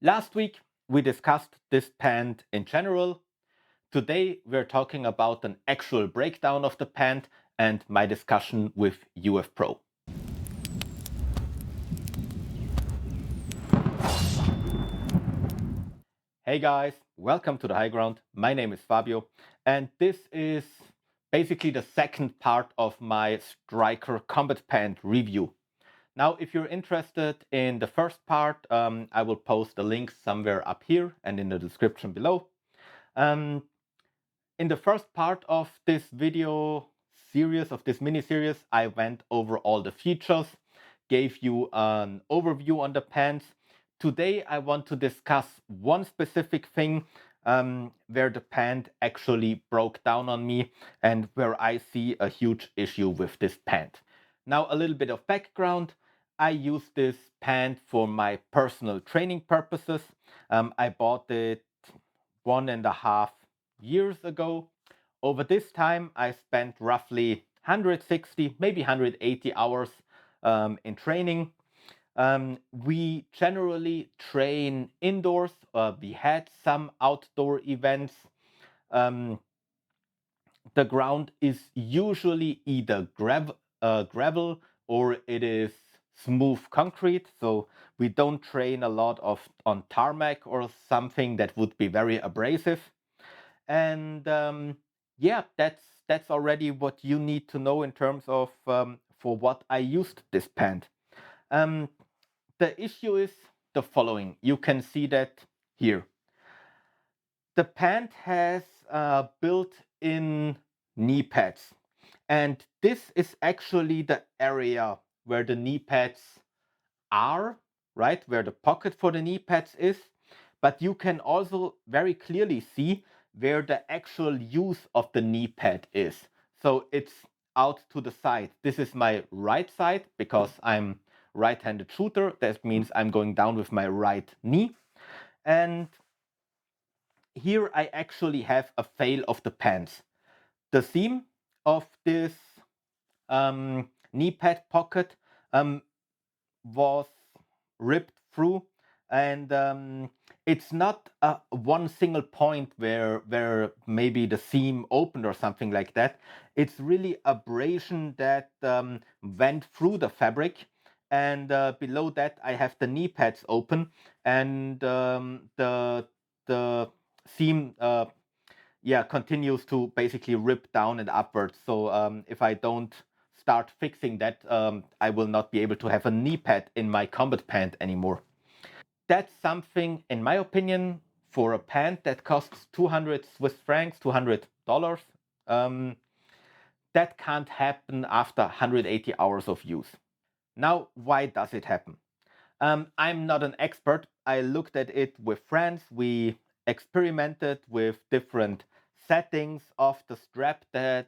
Last week, we discussed this pant in general. Today, we're talking about an actual breakdown of the pant and my discussion with UF Pro. Hey guys, welcome to the high ground. My name is Fabio, and this is basically the second part of my Striker Combat Pant review. Now, if you're interested in the first part, I will post the link somewhere up here and in the description below. Um, In the first part of this video series, of this mini series, I went over all the features, gave you an overview on the pants. Today, I want to discuss one specific thing where the pant actually broke down on me and where I see a huge issue with this pant. Now, a little bit of background. I use this pant for my personal training purposes. I bought it 1.5 years ago. Over this time, I spent roughly 160, maybe 180 hours in training. We generally train indoors. We had some outdoor events. Um, the ground is usually either gravel or it is smooth concrete. So we don't train a lot on tarmac or something that would be very abrasive. And yeah, that's already what you need to know in terms of for what I used this pant. Um, the issue is the following. You can see that here. The pant has built-in knee pads, and this is actually the area where the knee pads are, right? Where the pocket for the knee pads is. But you can also very clearly see where the actual use of the knee pad is. So it's out to the side. This is my right side because I'm right-handed shooter. That means I'm going down with my right knee. And here I actually have a fail of the pants. The seam of this knee pad pocket was ripped through, and it's not one single point where maybe the seam opened or something like that. It's really abrasion that went through the fabric, and below that I have the knee pads open, and the seam continues to basically rip down and upwards. So if I don't start fixing that, I will not be able to have a knee pad in my combat pant anymore. That's something, in my opinion, for a pant that costs 200 Swiss francs, $200, that can't happen after 180 hours of use. Now, why does it happen? I'm not an expert. I looked at it with friends. We experimented with different settings of the strap that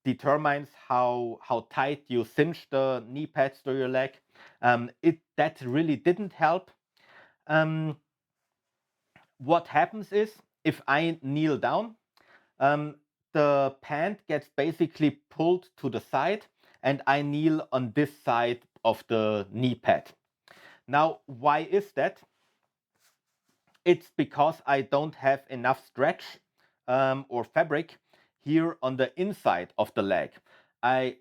determines how tight you cinch the knee pads to your leg. That really didn't help. Um, what happens is if I kneel down, um, the pant gets basically pulled to the side, and I kneel on this side of the knee pad. Now, why is that? It's because I don't have enough stretch or fabric here on the inside of the leg. I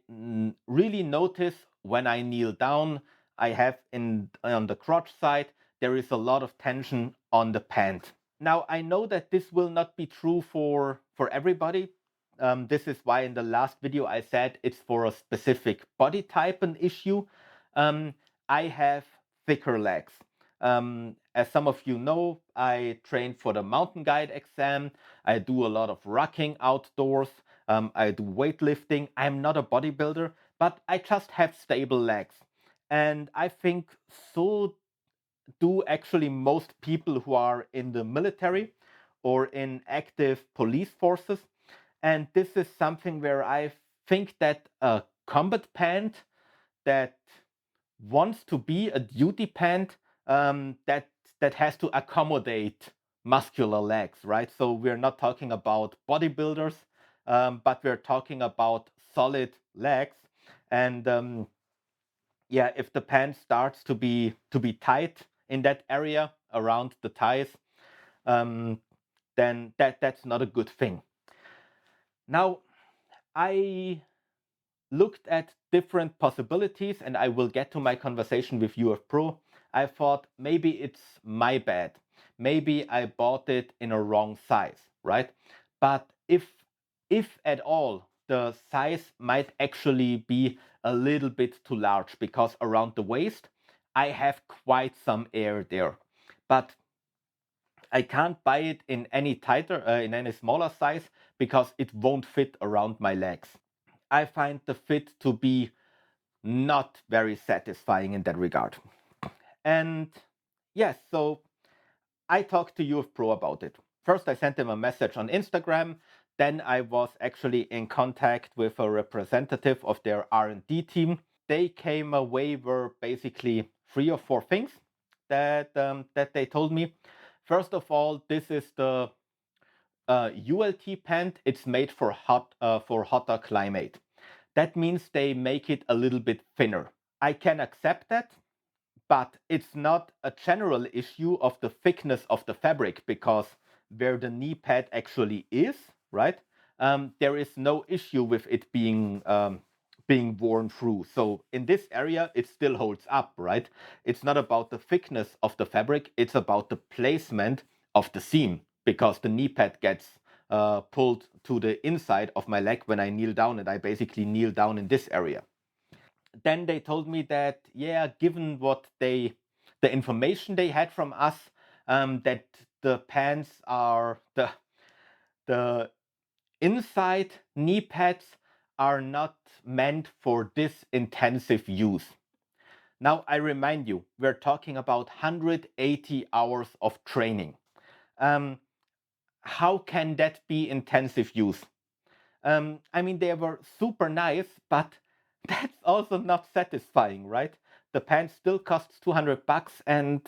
really notice when I kneel down, I have on the crotch side, there is a lot of tension on the pant. Now, I know that this will not be true for everybody. This is why in the last video I said it's for a specific body type an issue. I have thicker legs. As some of you know, I train for the mountain guide exam. I do a lot of rocking outdoors. I do weightlifting. I'm not a bodybuilder, but I just have stable legs. And I think so do actually most people who are in the military or in active police forces. And this is something where I think that a combat pant that wants to be a duty pant that has to accommodate muscular legs, right? So we're not talking about bodybuilders, but we're talking about solid legs. And yeah, if the pant starts to be tight, in that area around the thighs, then that's not a good thing. Now, I looked at different possibilities, and I will get to my conversation with UF Pro. I thought maybe it's my bad. Maybe I bought it in a wrong size, right? But if at all, the size might actually be a little bit too large, because around the waist, I have quite some air there. But I can't buy it in any tighter, in any smaller size, because it won't fit around my legs. I find the fit to be not very satisfying in that regard. And yes, so I talked to UF Pro about it. First, I sent them a message on Instagram. Then I was actually in contact with a representative of their R&D team. They came away with basically 3 or 4 things that they told me. First of all, this is the ULT pant. It's made for hotter climate. That means they make it a little bit thinner. I can accept that, but it's not a general issue of the thickness of the fabric, because where the knee pad actually is, right, there is no issue with it being worn through. So in this area, it still holds up, right? It's not about the thickness of the fabric, it's about the placement of the seam, because the knee pad gets pulled to the inside of my leg when I kneel down, and I basically kneel down in this area. Then they told me that, yeah, given the information they had from us, that the pants are the inside knee pads are not meant for this intensive use. Now, I remind you, we're talking about 180 hours of training. How can that be intensive use? I mean, they were super nice, but that's also not satisfying, right? The pants still costs $200, and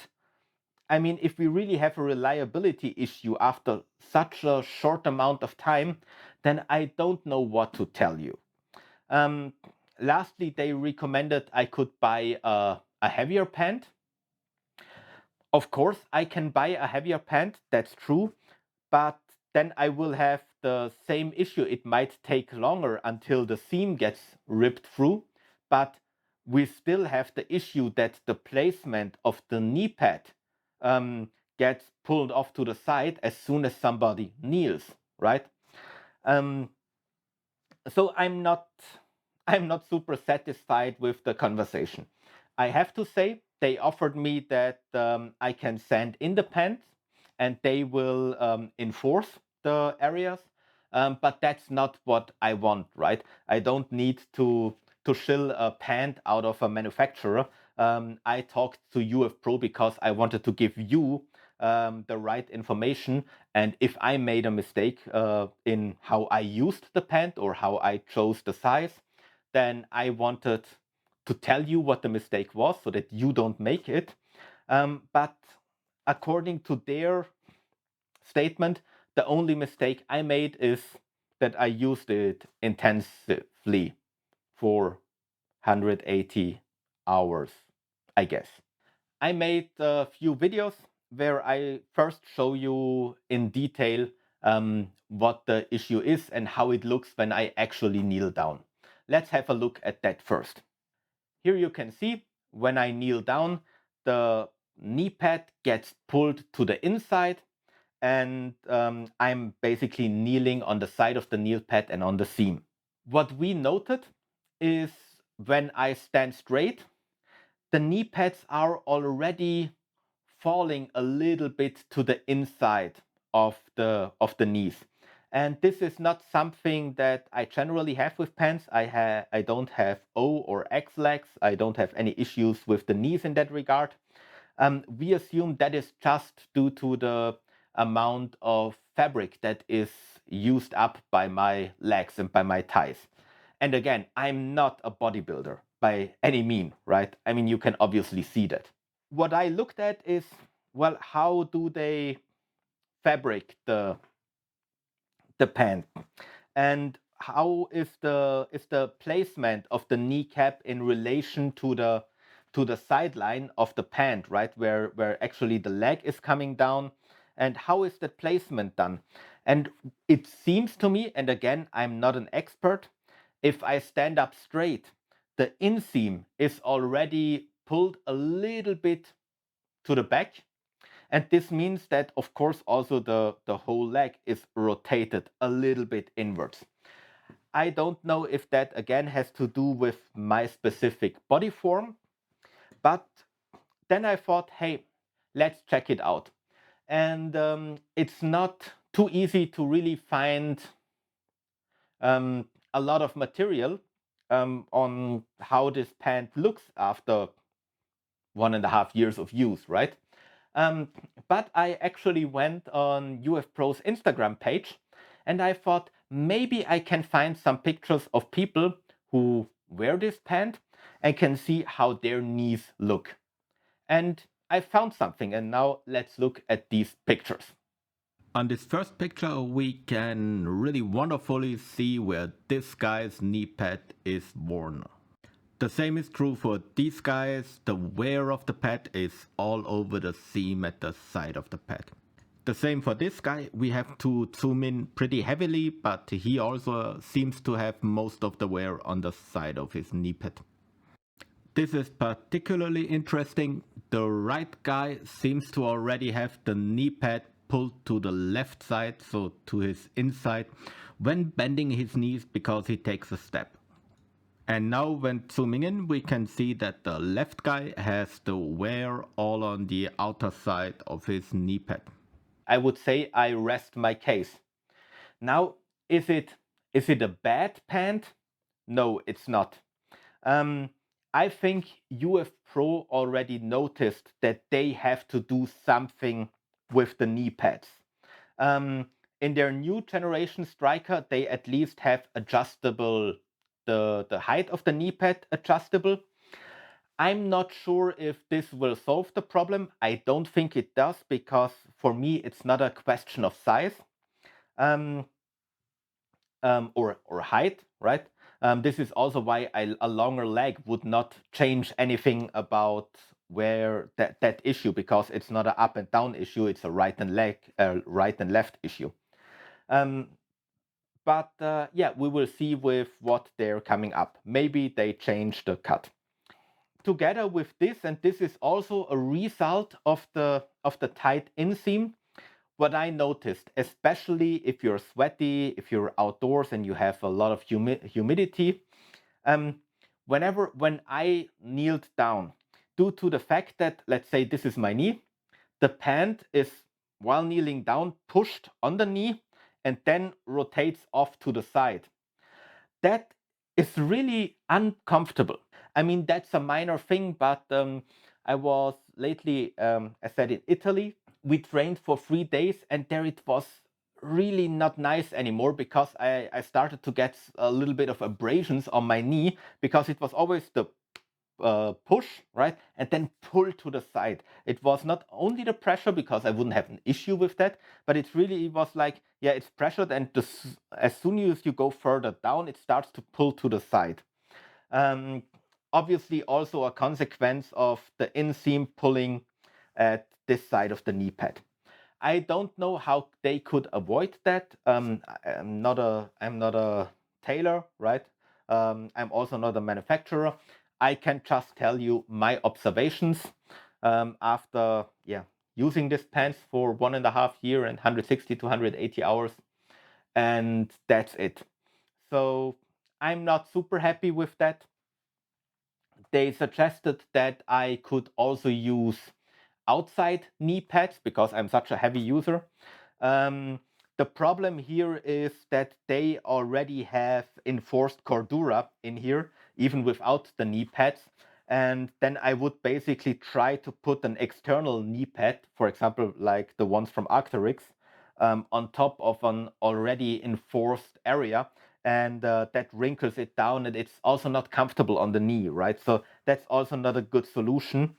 I mean, if we really have a reliability issue after such a short amount of time, then I don't know what to tell you. Lastly, they recommended I could buy a heavier pant. Of course, I can buy a heavier pant, that's true, but then I will have the same issue. It might take longer until the seam gets ripped through, but we still have the issue that the placement of the knee pad gets pulled off to the side as soon as somebody kneels, right? Um, so I'm not super satisfied with the conversation. I have to say, they offered me that I can send in the pants and they will enforce the areas, but that's not what I want, right? I don't need to shill a pant out of a manufacturer. I talked to UF Pro because I wanted to give you the right information. And if I made a mistake in how I used the pant or how I chose the size, then I wanted to tell you what the mistake was so that you don't make it. But according to their statement, the only mistake I made is that I used it intensively for 180 hours, I guess. I made a few videos where I first show you in detail what the issue is and how it looks when I actually kneel down. Let's have a look at that first. Here you can see when I kneel down, the knee pad gets pulled to the inside, and I'm basically kneeling on the side of the knee pad and on the seam. What we noted is when I stand straight, the knee pads are already falling a little bit to the inside of the knees. And this is not something that I generally have with pants. I don't have O or X legs. I don't have any issues with the knees in that regard. We assume that is just due to the amount of fabric that is used up by my legs and by my thighs. And again, I'm not a bodybuilder by any mean, right? I mean, you can obviously see that. What I looked at is, well, how do they fabric the pant, and how is the placement of the kneecap in relation to to the sideline of the pant, right, where actually the leg is coming down. And how is that placement done? And it seems to me, and again, I'm not an expert, if I stand up straight, the inseam is already pulled a little bit to the back. And this means that, of course, also the whole leg is rotated a little bit inwards. I don't know if that again has to do with my specific body form, but then I thought, hey, let's check it out. And it's not too easy to really find a lot of material on how this pant looks after 1.5 years of use, right? Um, but I actually went on UF Pro's Instagram page and I thought maybe I can find some pictures of people who wear this pant and can see how their knees look. And I found something, and now let's look at these pictures. On this first picture, we can really wonderfully see where this guy's knee pad is worn. The same is true for these guys. The wear of the pad is all over the seam at the side of the pad. The same for this guy. We have to zoom in pretty heavily, but he also seems to have most of the wear on the side of his knee pad. This is particularly interesting. The right guy seems to already have the knee pad pulled to the left side, so to his inside, when bending his knees because he takes a step. And now when zooming in, we can see that the left guy has the wear all on the outer side of his knee pad. I would say I rest my case. Now, is it a bad pant? No, it's not. I think UF Pro already noticed that they have to do something with the knee pads. In their new generation Striker, they at least have adjustable, the height of the knee pad adjustable. I'm not sure if this will solve the problem. I don't think it does, because for me it's not a question of size. Or height, right? This is also why a longer leg would not change anything about where that issue, because it's not an up and down issue, it's a right and left issue. But yeah, we will see with what they're coming up. Maybe they change the cut. Together with this, and this is also a result of the tight inseam, what I noticed, especially if you're sweaty, if you're outdoors and you have a lot of humidity, when I kneeled down, due to the fact that, let's say this is my knee, the pant is, while kneeling down, pushed on the knee and then rotates off to the side. That is really uncomfortable. I mean, that's a minor thing, but I was lately, I said, in Italy. We trained for 3 days, and there it was really not nice anymore, because I started to get a little bit of abrasions on my knee, because it was always the push, right, and then pull to the side. It was not only the pressure, because I wouldn't have an issue with that, but it was like, yeah, it's pressured, and as soon as you go further down, it starts to pull to the side. Obviously, also a consequence of the inseam pulling at this side of the knee pad. I don't know how they could avoid that. I'm not a tailor, right? I'm also not a manufacturer. I can just tell you my observations after using this pants for 1.5 year and 160 to 180 hours, and that's it. So I'm not super happy with that. They suggested that I could also use outside knee pads, because I'm such a heavy user. The problem here is that they already have enforced cordura in here, even without the knee pads. And then I would basically try to put an external knee pad, for example, like the ones from Arc'teryx, on top of an already enforced area. And that wrinkles it down, and it's also not comfortable on the knee, right? So that's also not a good solution.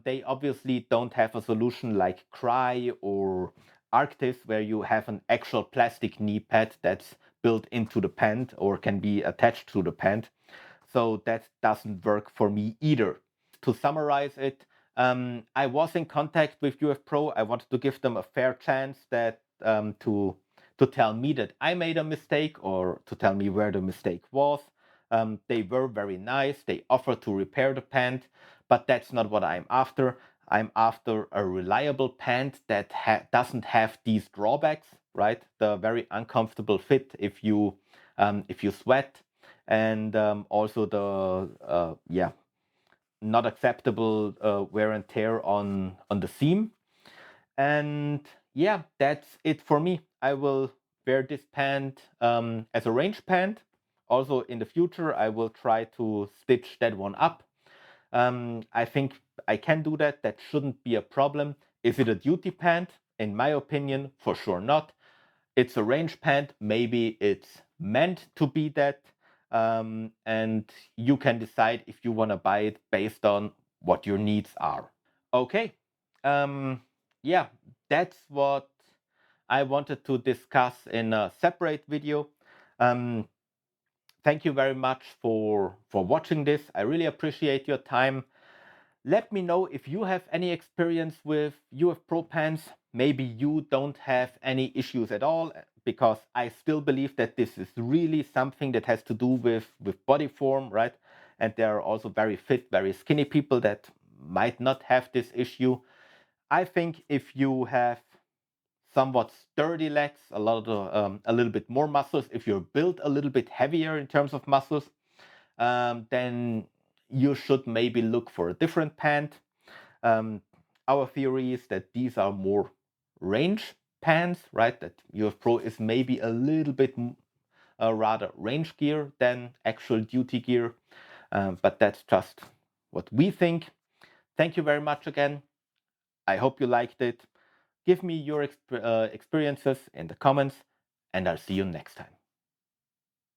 They obviously don't have a solution like Cry or Arctis, where you have an actual plastic knee pad that's built into the pant or can be attached to the pant. So that doesn't work for me either. to summarize it, I was in contact with UF Pro. I wanted to give them a fair chance that to tell me that I made a mistake or to tell me where the mistake was. They were very nice. They offered to repair the pant, but that's not what I'm after. I'm after a reliable pant that doesn't have these drawbacks, right? The very uncomfortable fit if you sweat, and also the not acceptable wear and tear on the seam. And yeah, that's it for me. I will wear this pant as a range pant. Also in the future, I will try to stitch that one up. I think I can do that. That shouldn't be a problem. Is it a duty pant? In my opinion, for sure not. It's a range pant. Maybe it's meant to be that. And you can decide if you want to buy it based on what your needs are. Okay. Yeah, that's what I wanted to discuss in a separate video. Um, Thank you very much for watching this. I really appreciate your time. Let me know if you have any experience with UF Pro pants. Maybe you don't have any issues at all, because I still believe that this is really something that has to do with body form, right? And there are also very fit, very skinny people that might not have this issue. I think if you have somewhat sturdy legs, a little bit more muscles, if you're built a little bit heavier in terms of muscles, then you should maybe look for a different pant. Our theory is that these are more range pants, right? That UF Pro is maybe a little bit rather range gear than actual duty gear, but that's just what we think. Thank you very much again. I hope you liked it. Give me your experiences in the comments, and I'll see you next time.